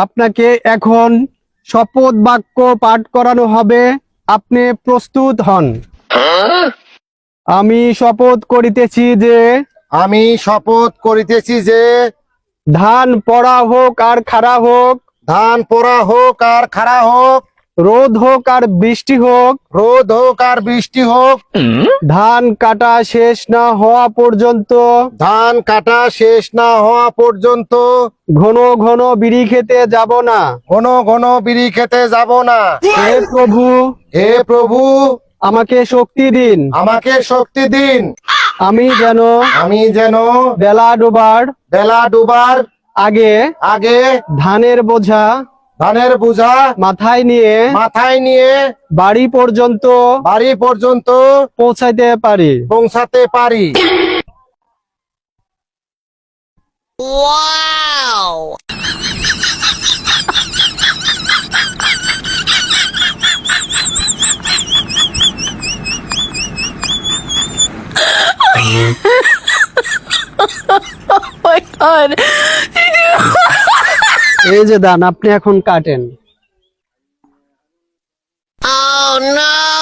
আপনাকে এখন শপথ বাক্য পাঠ করানো হবে। আপনি প্রস্তুত হন। আমি শপথ করিতেছি যে আমি শপথ করিতেছি যে ধান পড়া হোক আর খাড়া হোক, ধান পোড়া হোক আর খাড়া হোক, রোদ হোক আর বৃষ্টি হোক, রোদ হোক আর বৃষ্টি হোক, ধান কাটা শেষ না হওয়া পর্যন্ত, ধান কাটা শেষ না হওয়া পর্যন্ত ঘন ঘন বিড়ি খেতে যাব না। ঘন ঘন বিড়ি খেতে যাব না। হে প্রভু, হে প্রভু, আমাকে শক্তি দিন। আমাকে শক্তি দিন। আমি যেন আমি যেন বেলা ডোবার বেলা ডুবার আগে আগে ধানের বোঝা ধানের বোঝা মাথায় নিয়ে মাথায় নিয়ে বাড়ি পর্যন্ত বাড়ি পর্যন্ত পৌঁছাইতে পারি। পৌঁছাতে পারি। my god. এই যে ধান আপনি এখন কাটেন। Oh no!